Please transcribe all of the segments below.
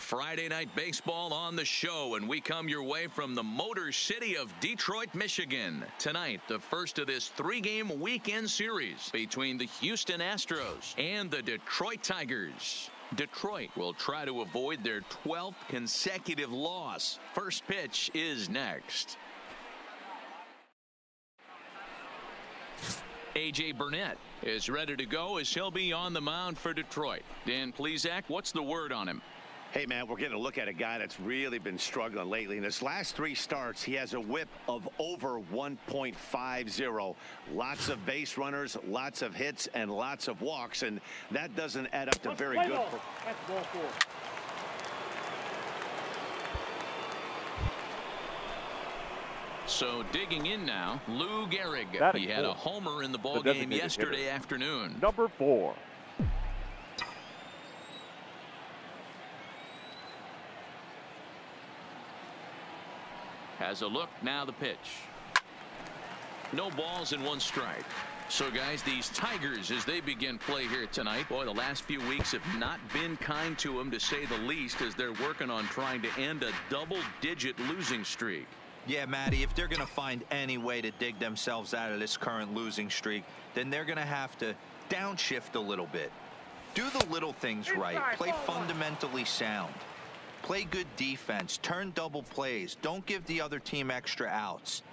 Friday Night Baseball on the show, and we come your way from the Motor City of Detroit, Michigan. Tonight, the first of this 3-game weekend series between the Houston Astros and the Detroit Tigers. Detroit will try to avoid their 12th consecutive loss. First pitch is next. A.J. Burnett is ready to go as he'll be on the mound for Detroit. Dan Plesac, what's the word on him? Hey, man, we're getting a look at a guy that's really been struggling lately. In his last 3 starts, he has a whip of over 1.50. Lots of base runners, lots of hits, and lots of walks, and that doesn't add up to very good. That's ball 4. So digging in now, Lou Gehrig. He had a homer in the ball game yesterday afternoon. Number 4. Has a look, now the pitch. No balls and 1 strike. So guys, these Tigers, as they begin play here tonight, boy, the last few weeks have not been kind to them, to say the least, as they're working on trying to end a double-digit losing streak. Yeah, Matty, if they're going to find any way to dig themselves out of this current losing streak, then they're going to have to downshift a little bit. Do the little things right. Play fundamentally sound. Play good defense. Turn double plays. Don't give the other team extra outs.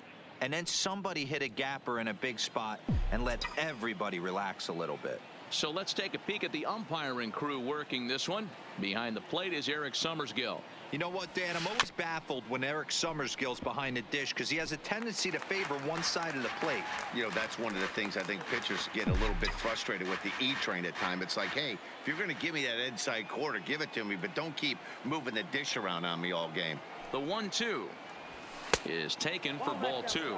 And then somebody hit a gapper in a big spot and let everybody relax a little bit. So let's take a peek at the umpiring crew working this one. Behind the plate is Eric Summersgill. You know what, Dan? I'm always baffled when Eric Summersgill's behind the dish because he has a tendency to favor one side of the plate. You know, that's one of the things I think pitchers get a little bit frustrated with the E-train at times. It's like, hey, if you're going to give me that inside quarter, give it to me, but don't keep moving the dish around on me all game. The 1-2 is taken for ball 2.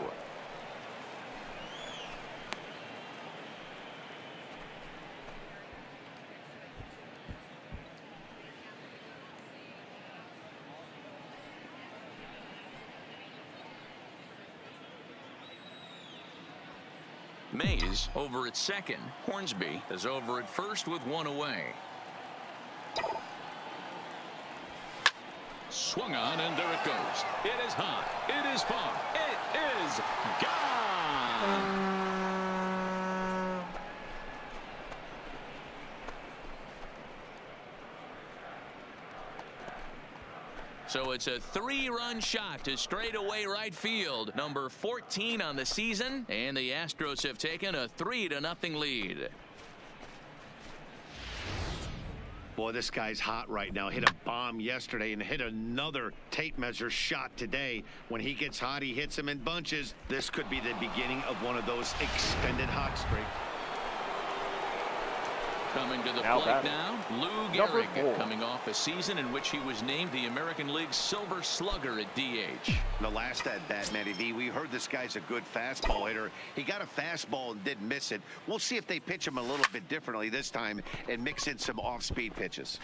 Mays over at second. Hornsby is over at first with 1 away. Swung on, and there it goes. It is high. It is far. It is gone. So it's a 3-run shot to straightaway right field. Number 14 on the season, and the Astros have taken a 3-0 lead. Boy, this guy's hot right now. Hit a bomb yesterday and hit another tape measure shot today. When he gets hot, he hits them in bunches. This could be the beginning of one of those extended hot streaks. Coming to the plate now, Lou Gehrig, coming off a season in which he was named the American League's Silver Slugger at DH. The last at bat, Matty V, we heard this guy's a good fastball hitter. He got a fastball and didn't miss it. We'll see if they pitch him a little bit differently this time and mix in some off-speed pitches.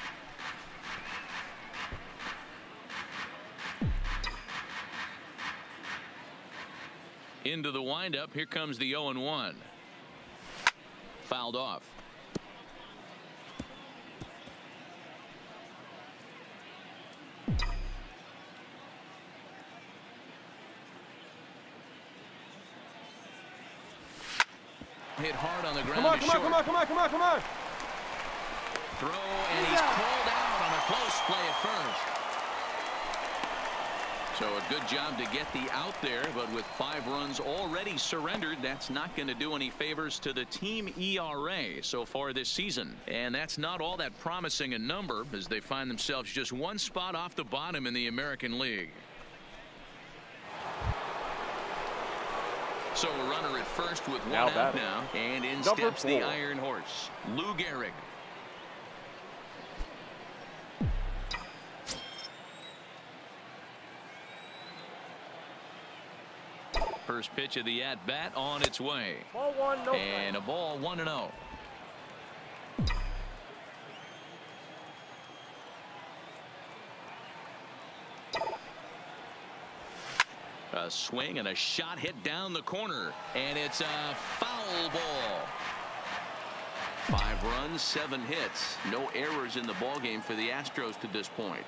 Into the windup, here comes the 0-1. Fouled off. Hit hard on the ground. Come on. Throw, and he's called out on a close play at first. So a good job to get the out there, but with 5 runs already surrendered, that's not going to do any favors to the team ERA so far this season. And that's not all that promising a number, as they find themselves just 1 spot off the bottom in the American League. So a runner at first with 1 out now, and in steps the Iron Horse, Lou Gehrig. First pitch of the at-bat on its way. Ball 1, no and a ball 1-0. A swing and a shot hit down the corner, and it's a foul ball. 5 runs, 7 hits. No errors in the ballgame for the Astros to this point.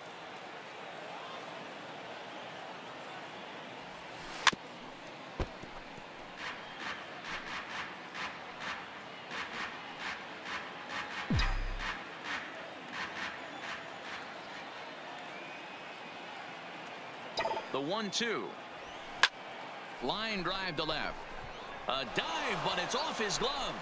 The 1-2. Line drive to left. A dive, but it's off his glove.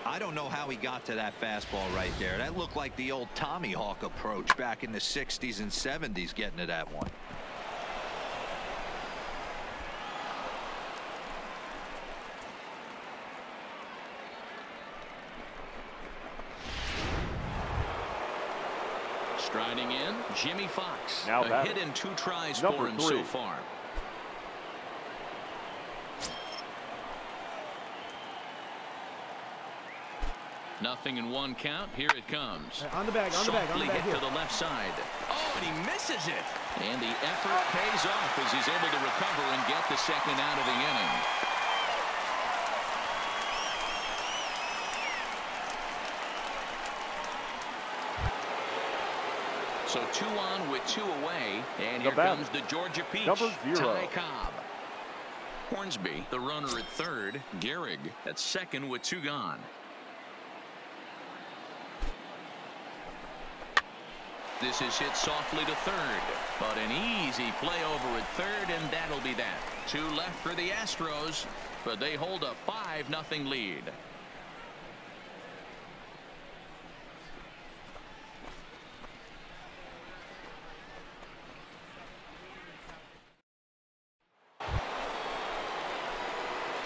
I don't know how he got to that fastball right there. That looked like the old Tommy Hawk approach back in the 60s and 70s getting to that one. Striding in, Jimmy Fox. Now a hit in 2 tries for him so far. Nothing in 1 count. Here it comes. On the bag, on the bag, on the bag. Hit to the left side. Oh, and he misses it. And the effort pays off as he's able to recover and get the second out of the inning. So 2 on with 2 away. And here comes the Georgia Peach, Ty Cobb. Hornsby, the runner at third. Gehrig at second with 2 gone. This is hit softly to third, but an easy play over at third, and that'll be that. 2 left for the Astros, but they hold a 5-0 lead.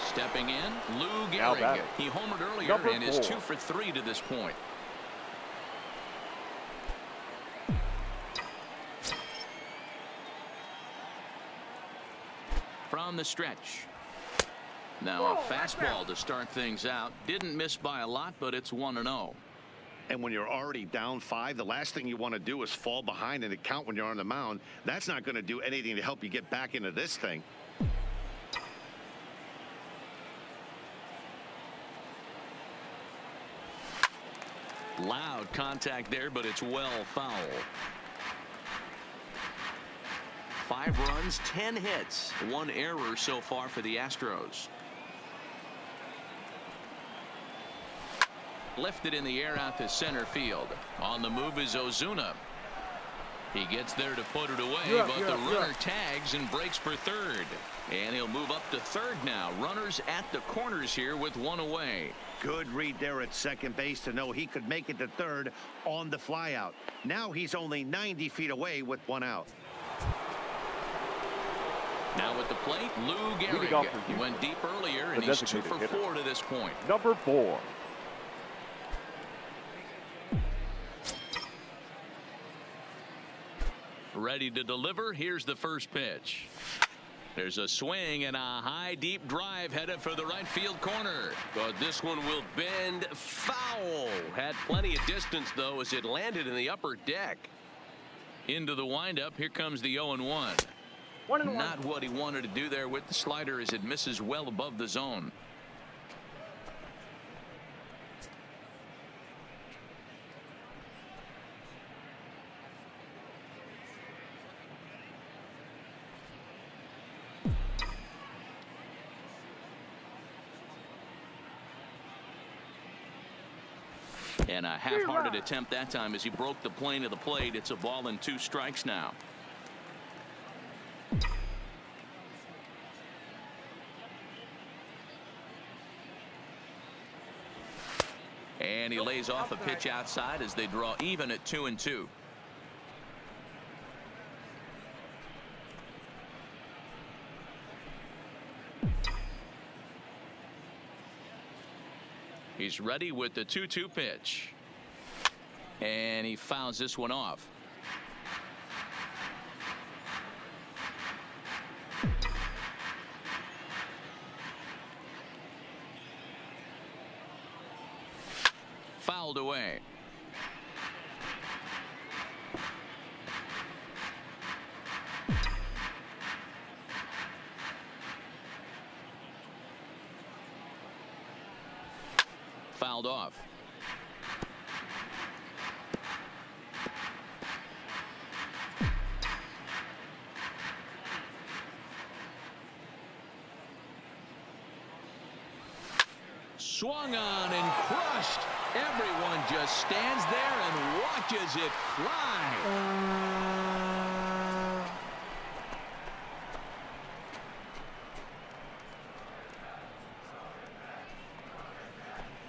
Stepping in, Lou Gehrig. He homered earlier and is 2 for 3 to this point. From the stretch. Now a fastball to start things out. Didn't miss by a lot, but it's 1-0. And when you're already down 5, the last thing you want to do is fall behind in the count when you're on the mound. That's not going to do anything to help you get back into this thing. Loud contact there, but it's well foul. 5 runs, 10 hits, 1 error so far for the Astros. Lifted in the air out to center field. On the move is Ozuna. He gets there to put it away, but the runner tags and breaks for third. And he'll move up to third now. Runners at the corners here with 1 away. Good read there at second base to know he could make it to third on the flyout. Now he's only 90 feet away with 1 out. Now at the plate, Lou Gehrig. He went deep earlier, and he's 2 for 4 to this point. Number 4. Ready to deliver. Here's the first pitch. There's a swing and a high deep drive headed for the right field corner. But this one will bend foul. Had plenty of distance though as it landed in the upper deck. Into the windup. Here comes the 0-1. Not what he wanted to do there with the slider as it misses well above the zone. And a half-hearted attempt that time as he broke the plane of the plate. It's a ball and 2 strikes now. And he lays off a pitch outside as they draw even at 2-2. He's ready with the 2-2 pitch. And he fouls this one off. Fouled away. Fouled off. swung on and crushed. Everyone just stands there and watches it fly.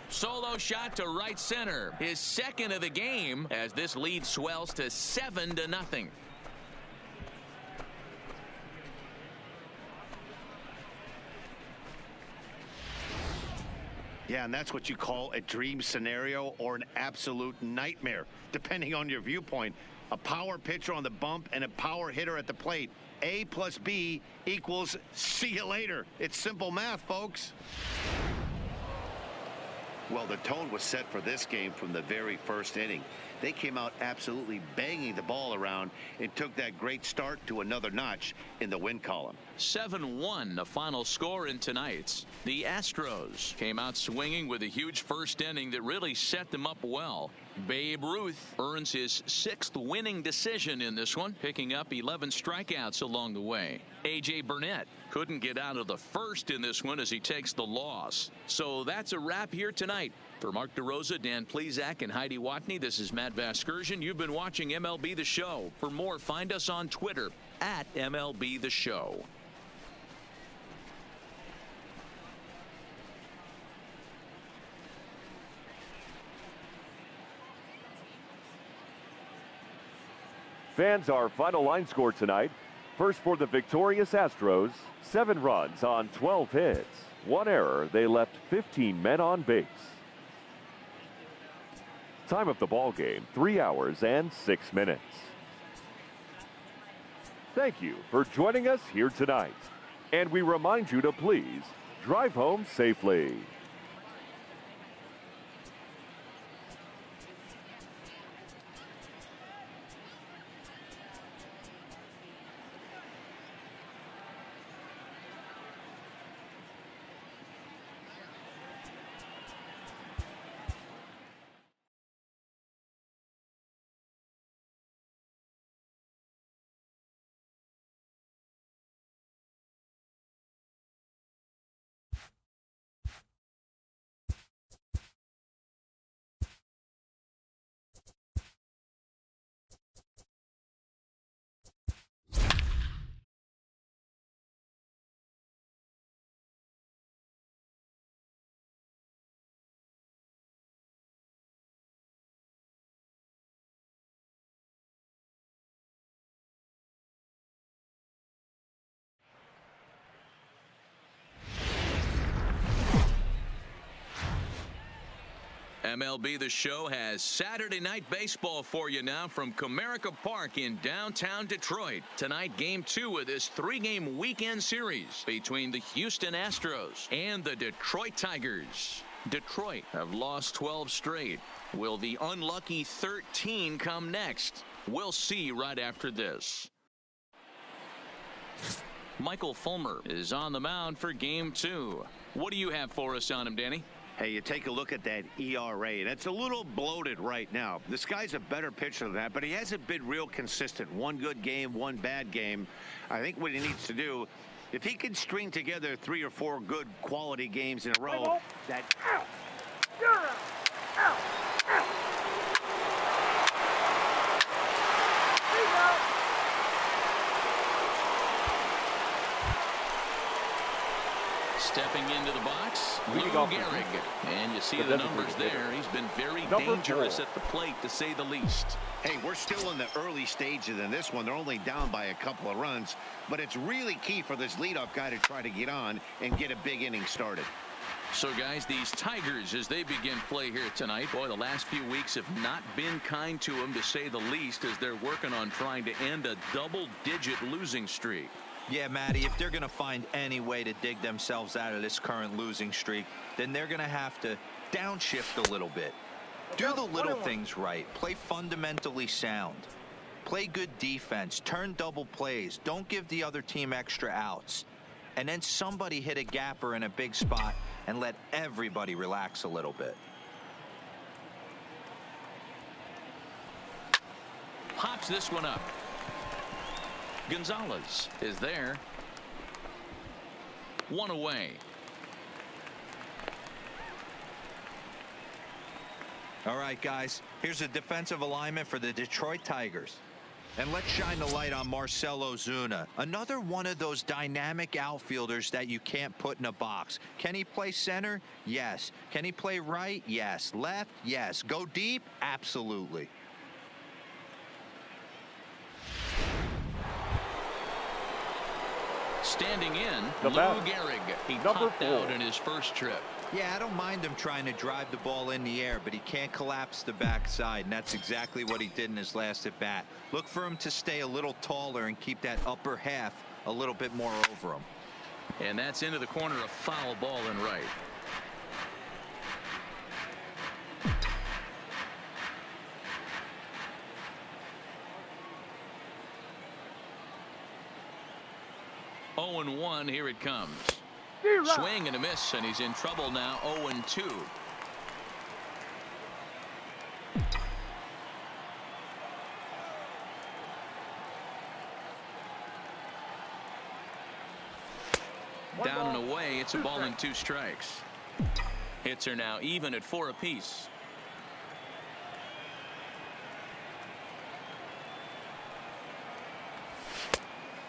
Solo shot to right center. His second of the game as this lead swells to 7-0. Yeah, and that's what you call a dream scenario or an absolute nightmare, depending on your viewpoint. A power pitcher on the bump and a power hitter at the plate. A plus B equals see you later. It's simple math, folks. Well, the tone was set for this game from the very first inning. They came out absolutely banging the ball around and took that great start to another notch in the win column. 7-1, the final score in tonight's. The Astros came out swinging with a huge first inning that really set them up well. Babe Ruth earns his 6th winning decision in this one, picking up 11 strikeouts along the way. A.J. Burnett couldn't get out of the first in this one as he takes the loss. So that's a wrap here tonight. For Mark DeRosa, Dan Plesac, and Heidi Watney, this is Matt Vasgersian. You've been watching MLB The Show. For more, find us on Twitter at MLB The Show. Fans, our final line score tonight. First for the victorious Astros, 7 runs on 12 hits. 1 error, they left 15 men on base. Time of the ball game, 3 hours and 6 minutes. Thank you for joining us here tonight. And we remind you to please drive home safely. MLB The Show has Saturday Night Baseball for you now from Comerica Park in downtown Detroit. Tonight, Game 2 of this 3-game weekend series between the Houston Astros and the Detroit Tigers. Detroit have lost 12 straight. Will the unlucky 13 come next? We'll see right after this. Michael Fulmer is on the mound for Game 2. What do you have for us on him, Danny? Hey, you take a look at that ERA, and it's a little bloated right now. This guy's a better pitcher than that, but he hasn't been real consistent. One good game, one bad game. I think what he needs to do, if he can string together 3 or 4 good quality games in a row, that... Ow! You're out! Ow! Ow! Stepping into the box, Lou Gehrig. And you see the numbers there. He's been very dangerous at the plate, to say the least. Hey, we're still in the early stages in this one. They're only down by a couple of runs. But it's really key for this leadoff guy to try to get on and get a big inning started. So, guys, these Tigers, as they begin play here tonight, boy, the last few weeks have not been kind to them, to say the least, as they're working on trying to end a double-digit losing streak. Yeah, Matty, if they're going to find any way to dig themselves out of this current losing streak, then they're going to have to downshift a little bit. Do the little things right. Play fundamentally sound. Play good defense. Turn double plays. Don't give the other team extra outs. And then somebody hit a gapper in a big spot and let everybody relax a little bit. Pops this one up. Gonzalez is there. 1 away. All right, guys, here's a defensive alignment for the Detroit Tigers. And let's shine the light on Marcell Ozuna, another one of those dynamic outfielders that you can't put in a box. Can he play center? Yes. Can he play right? Yes. Left? Yes. Go deep? Absolutely. Standing in, The Lou batter, Gehrig. He number popped 4. out in his first trip. Yeah, I don't mind him trying to drive the ball in the air, but he can't collapse the backside, and that's exactly what he did in his last at bat. Look for him to stay a little taller and keep that upper half a little bit more over him. And that's into the corner, a foul ball in right. Oh and 1, here it comes. Swing and a miss, and he's in trouble now. 0-2. Down and away, it's a ball and 2 strikes. Hits are now even at 4 apiece.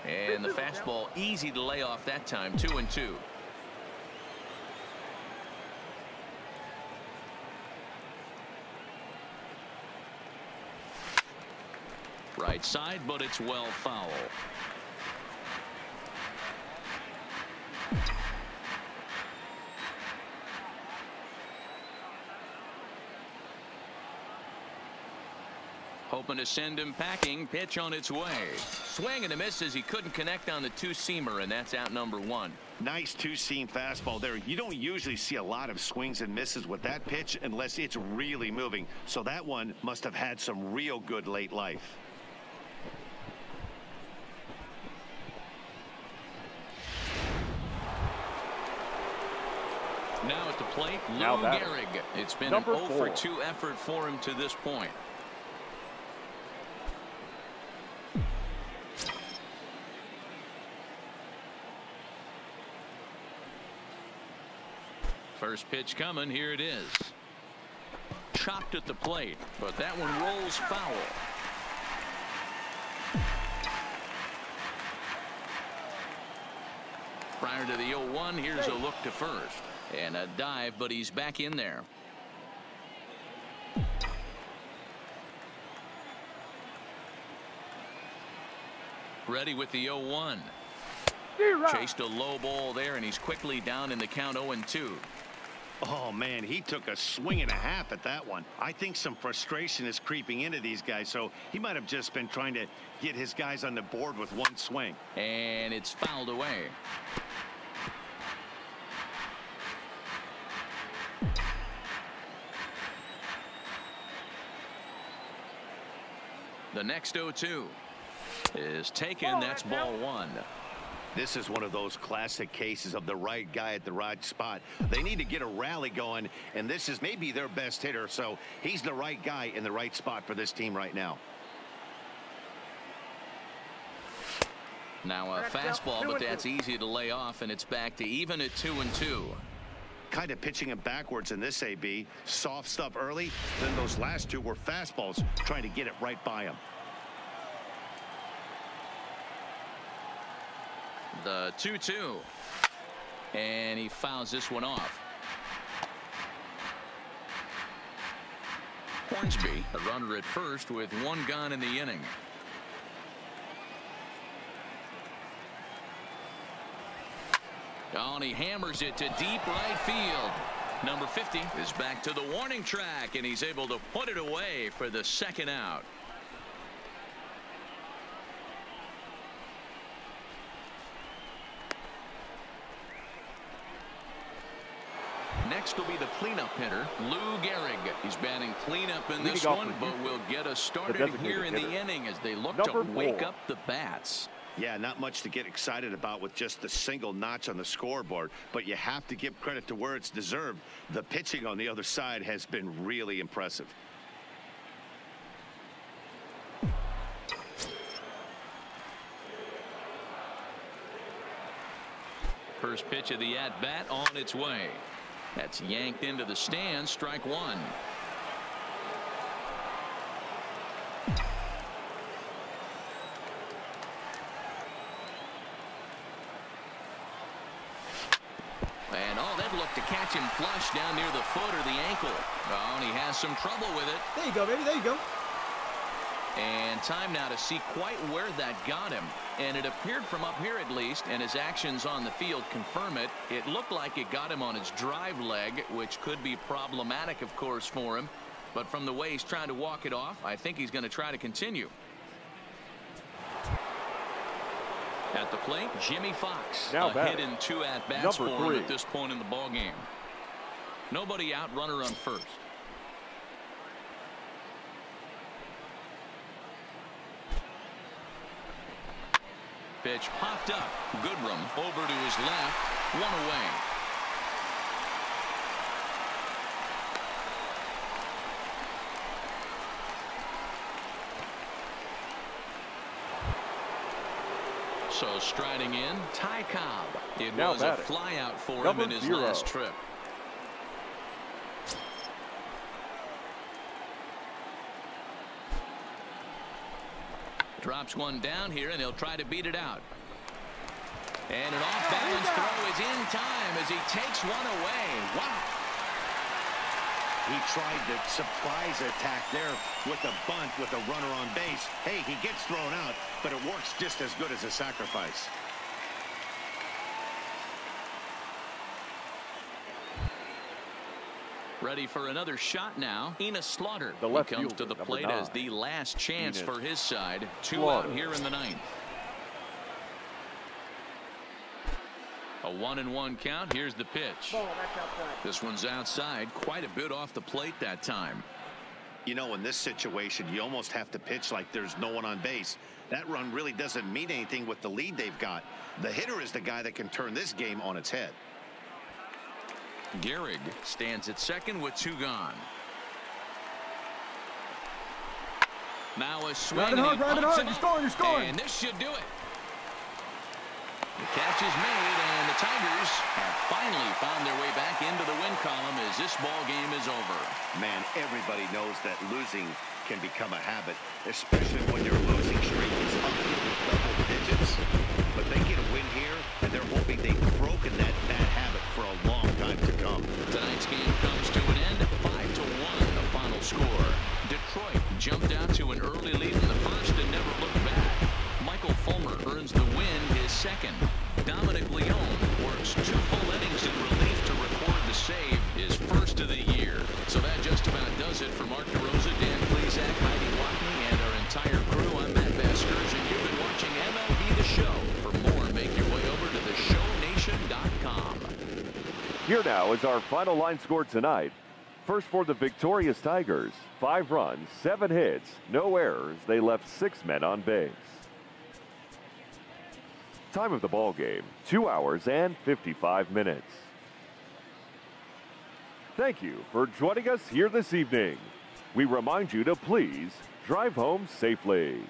And the fastball easy to lay off that time. 2-2. Right side, but it's well foul. Hoping to send him packing. Pitch on its way. Swing and a miss as he couldn't connect on the 2-seamer, and that's out number 1. Nice 2-seam fastball there. You don't usually see a lot of swings and misses with that pitch unless it's really moving. So that one must have had some real good late life. Now at the plate, Lou Now batter, Gehrig. It's been number an 4. 0-for-2 effort for him to this point. First pitch coming. Here it is. Chopped at the plate, but that one rolls foul. Prior to the 0-1, here's a look to first. And a dive, but he's back in there. Ready with the 0-1. Chased a low ball there, and he's quickly down in the count. 0-2. Oh, man, he took a swing and a half at that one. I think some frustration is creeping into these guys, so he might have just been trying to get his guys on the board with one swing. And it's fouled away. The next 0-2 is taken. That's ball 1. This is one of those classic cases of the right guy at the right spot. They need to get a rally going, and this is maybe their best hitter, so he's the right guy in the right spot for this team right now. Now a fastball, but that's easy to lay off, and it's back to even at 2-2. Kind of pitching him backwards in this AB. Soft stuff early, then those last 2 were fastballs, trying to get it right by him. The 2-2. And he fouls this one off. Hornsby, a runner at first with 1 gone in the inning. Oh, and he hammers it to deep right field. Number 50 is back to the warning track, and he's able to put it away for the second out. Next will be the cleanup hitter, Lou Gehrig. He's batting cleanup in this one, but will get us started here in the inning as they look to wake up the bats. Yeah, not much to get excited about with just a single notch on the scoreboard, but you have to give credit to where it's deserved. The pitching on the other side has been really impressive. First pitch of the at-bat on its way. That's yanked into the stands. Strike 1. Good look to catch him flush down near the foot or the ankle. Oh, and he has some trouble with it. There you go, baby. There you go. And time now to see quite where that got him. And it appeared from up here at least, and his actions on the field confirm it. It looked like it got him on his drive leg, which could be problematic, of course, for him. But from the way he's trying to walk it off, I think he's going to try to continue. At the plate, Jimmy Fox. Now a hit in 2 at-bats for him 3 at this point in the ballgame. Nobody out, runner on first. Pitch popped up. Goodrum over to his left. 1 away. So striding in, Ty Cobb. It now was a flyout for him in his last trip. Drops one down here, and he'll try to beat it out. And an off-balance throw is in time as he takes one away. Wow. He tried the surprise attack there with a bunt with a runner on base. Hey, he gets thrown out, but it works just as good as a sacrifice. Ready for another shot now. Enos Slaughter. The he left comes to fielder, the plate number 9. as the last chance Enos for his side. 2 Slaughter. out here in the 9th. A 1-1 count. Here's the pitch. This one's outside. Quite a bit off the plate that time. You know, in this situation, you almost have to pitch like there's no one on base. That run really doesn't mean anything with the lead they've got. The hitter is the guy that can turn this game on its head. Gehrig stands at second with 2 gone. Now a swing. Drive it hard, drive it hard. You're scoring, you're scoring. And this should do it. The catch is made, and the Tigers have finally found their way back into the win column as this ball game is over. Man, everybody knows that losing can become a habit, especially when your losing streak is up to double digits. But they get a win here, and they're hoping they've broken that bad habit for a long time to come. Tonight's game comes to an end, 5-1 the final score. Detroit jumped out to an early lead in the first and never looked back. Michael Fulmer earns the win, his second. Dominic Leone works 2 full innings in relief to record the save, his first of the year. So that just about does it for Mark DeRosa, Dan Plesac, Heidi Watney, and our entire crew. I'm Matt Vasgersian, and you've been watching MLB The Show. For more, make your way over to theshownation.com. Here now is our final line score tonight. First for the victorious Tigers, 5 runs, 7 hits, no errors. They left 6 men on base. Time of the ball game, 2 hours and 55 minutes. Thank you for joining us here this evening. We remind you to please drive home safely.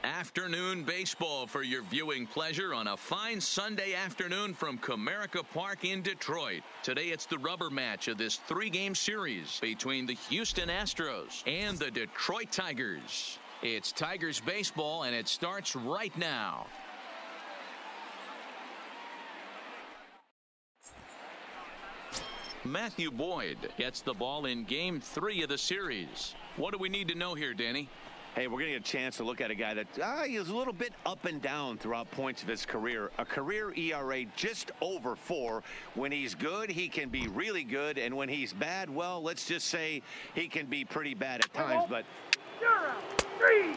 Afternoon baseball for your viewing pleasure on a fine Sunday afternoon from Comerica Park in Detroit. Today it's the rubber match of this 3-game series between the Houston Astros and the Detroit Tigers. It's Tigers baseball, and it starts right now. Matthew Boyd gets the ball in Game 3 of the series. What do we need to know here, Danny? Hey, we're going to get a chance to look at a guy that is a little bit up and down throughout points of his career. A career ERA just over 4. When he's good, he can be really good. And when he's bad, well, let's just say he can be pretty bad at times. But 0-3.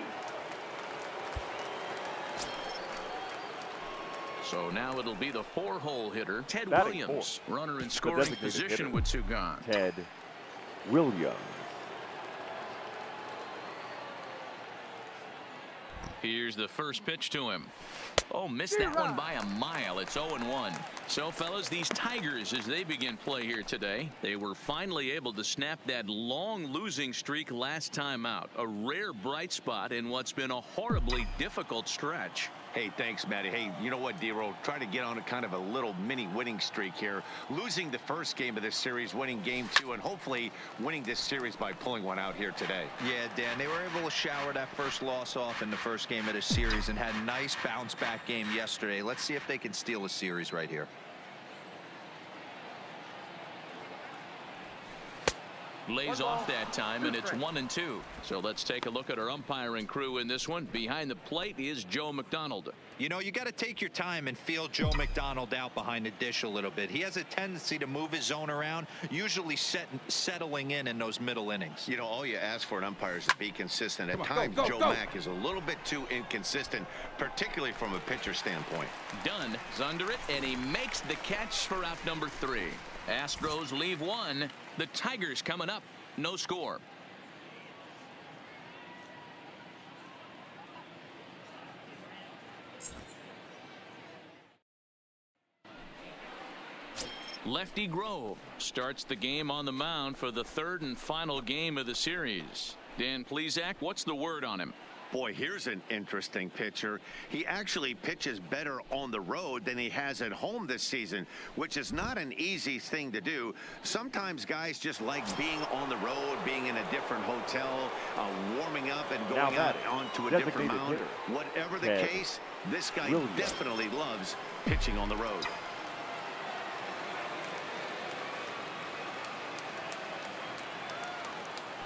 So now it'll be the 4-hole hitter, Ted Batting Williams. fourth. Runner in The scoring designated position hitter, with 2 gone. Ted Williams. Here's the first pitch to him. Oh, missed that one by a mile. It's 0-1. So, fellas, these Tigers, as they begin play here today, they were finally able to snap that long losing streak last time out. A rare bright spot in what's been a horribly difficult stretch. Hey, thanks, Matty. Hey, you know what, D-Roll? Try to get on a kind of a little mini winning streak here. Losing the first game of this series, winning game 2, and hopefully winning this series by pulling one out here today. Yeah, Dan, they were able to shower that first loss off in the first game of the series and had a nice bounce-back game yesterday. Let's see if they can steal a series right here. Lays off that time, and it's 1-2. So let's take a look at our umpiring crew in this one. Behind the plate is Joe McDonald. You know, you got to take your time and feel Joe McDonald out behind the dish a little bit. He has a tendency to move his zone around, usually settling in those middle innings. You know, all you ask for an umpire is to be consistent. At times, Joe Mack is a little bit too inconsistent, particularly from a pitcher standpoint. Dunn is under it, and he makes the catch for out number 3. Astros leave 1. The Tigers coming up. No score. Lefty Grove starts the game on the mound for the 3rd and final game of the series. Dan Plesac, what's the word on him? Boy, here's an interesting pitcher. He actually pitches better on the road than he has at home this season, which is not an easy thing to do. Sometimes guys just like being on the road, being in a different hotel, warming up and going out onto a different mound. Whatever the case, this guy definitely loves pitching on the road.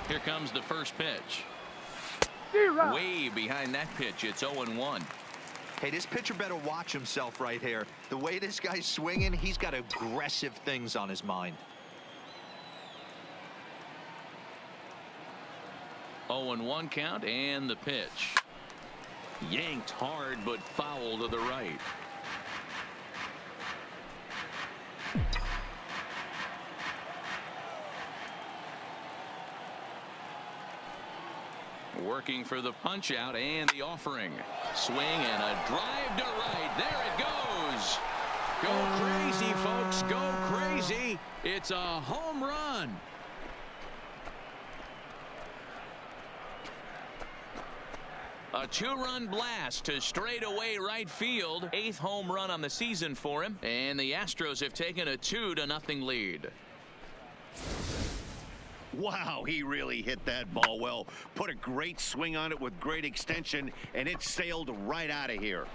Here comes the first pitch. Way behind that pitch. It's 0-1. Hey, this pitcher better watch himself right here. The way this guy's swinging, he's got aggressive things on his mind. 0-1 count, and the pitch. Yanked hard, but foul to the right. Working for the punch out and the offering. Swing and a drive to right. There it goes. Go crazy, folks. Go crazy. It's a home run. A 2-run blast to straightaway right field. 8th home run on the season for him. And the Astros have taken a 2-0 lead. Wow, he really hit that ball well. Put a great swing on it with great extension, and it sailed right out of here.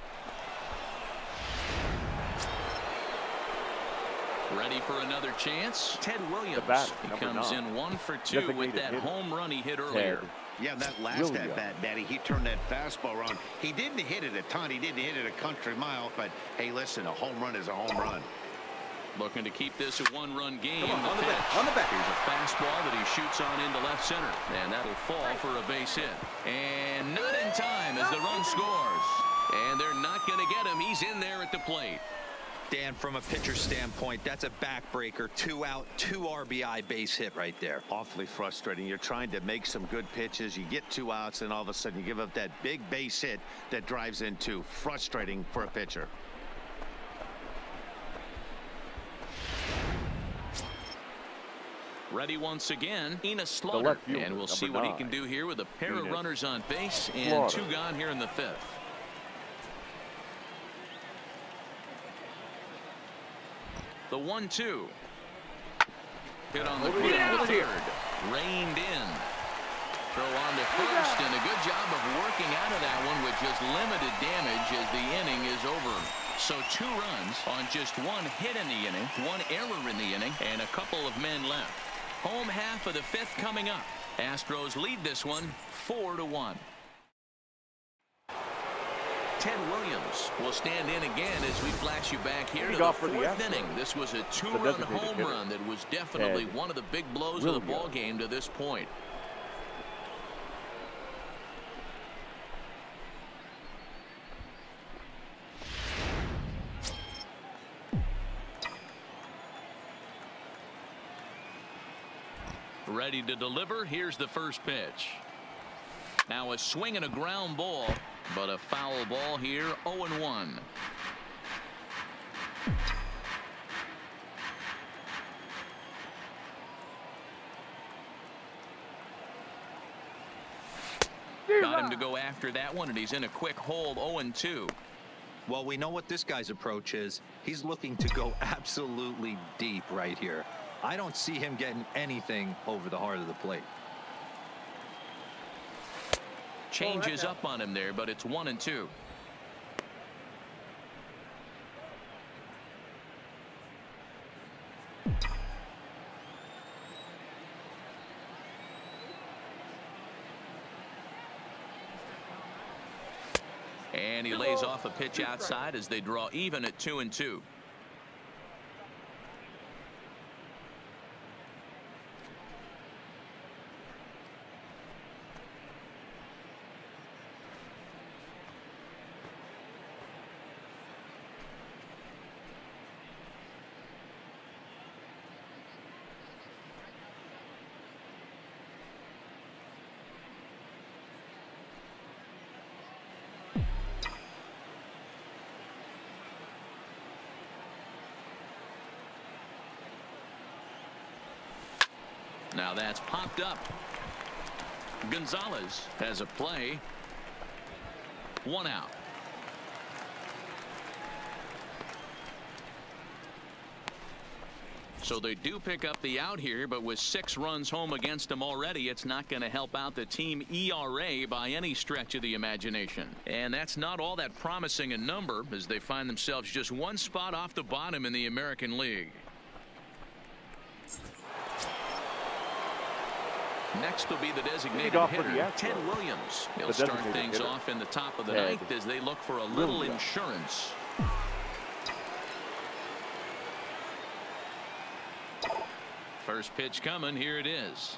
Ready for another chance? Ted Williams. He comes in 1 for 2 with that home run he hit earlier. Yeah, that last at-bat, Daddy, he turned that fastball around. He didn't hit it a ton. He didn't hit it a country mile, but hey, listen, a home run is a home run. Looking to keep this a 1-run game. On the back. Here's a fastball that he shoots on into left center. And that'll fall for a base hit. And not in time as the run scores. And they're not going to get him. He's in there at the plate. Dan, from a pitcher standpoint, that's a backbreaker. 2 out, 2 RBI base hit right there. Awfully frustrating. You're trying to make some good pitches. You get 2 outs, and all of a sudden you give up that big base hit that drives in 2. Frustrating for a pitcher. Ready once again, Enos Slaughter. And we'll see what he can do here with a pair of runners on base and 2 gone here in the 5th. The 1-2. Hit on the ground to 3rd. Reined in. Throw on to 1st, and a good job of working out of that one with just limited damage as the inning is over. So 2 runs on just 1 hit in the inning, 1 error in the inning, and a couple of men left. Home half of the 5th coming up. Astros lead this one 4-1. Ted Williams will stand in again as we flash you back here to the 4th inning. This was a 2-run home run that was definitely one of the big blows of the ball game to this point. ready to deliver. Here's the first pitch. Now a swing and a ground ball, but a foul ball here. 0-1. Got him to go after that one, and he's in a quick hold. 0-2. Well, we know what this guy's approach is. He's looking to go absolutely deep right here. I don't see him getting anything over the heart of the plate. Changes up on him there, but it's 1-2. And he lays off a pitch outside as they draw even at 2-2. Now that's popped up. Gonzalez has a play. 1 out. So they do pick up the out here, but with 6 runs home against them already, it's not going to help out the team ERA by any stretch of the imagination. And that's not all that promising a number, as they find themselves just 1 spot off the bottom in the American League. Next will be the designated hitter, Ted Williams. He'll start things off in the top of the 9th as they look for a little insurance. First pitch coming. Here it is.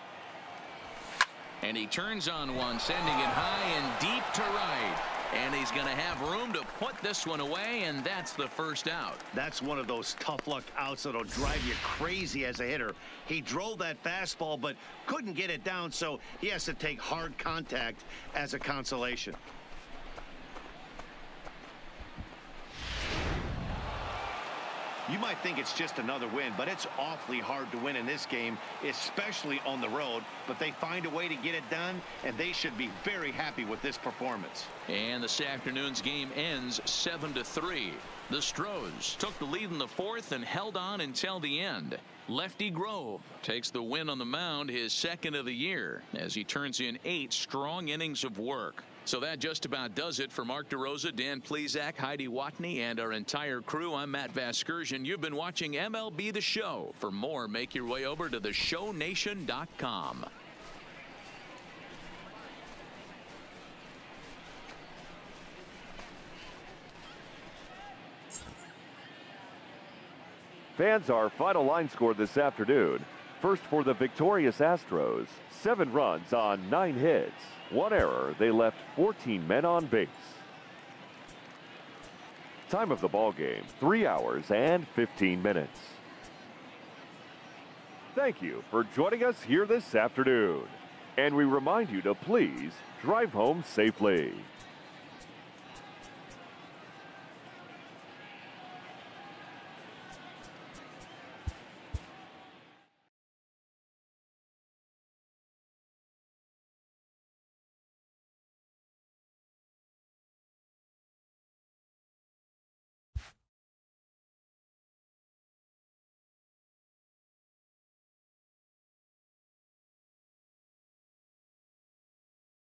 And he turns on one, sending it high and deep to right. And he's going to have room to put this one away, and that's the first out. That's one of those tough luck outs that'll drive you crazy as a hitter. He drove that fastball but couldn't get it down, so he has to take hard contact as a consolation. You might think it's just another win, but it's awfully hard to win in this game, especially on the road. But they find a way to get it done, and they should be very happy with this performance. And this afternoon's game ends 7-3. The Stros took the lead in the 4th and held on until the end. Lefty Grove takes the win on the mound, his 2nd of the year, as he turns in 8 strong innings of work. So that just about does it for Mark DeRosa, Dan Plesac, Heidi Watney, and our entire crew. I'm Matt Vasgersian. You've been watching MLB The Show. For more, make your way over to theshownation.com. Fans, our final line score this afternoon. First for the victorious Astros, 7 runs on 9 hits. 1 error. They left 14 men on base. Time of the ball game, 3 hours and 15 minutes. Thank you for joining us here this afternoon. And we remind you to please drive home safely.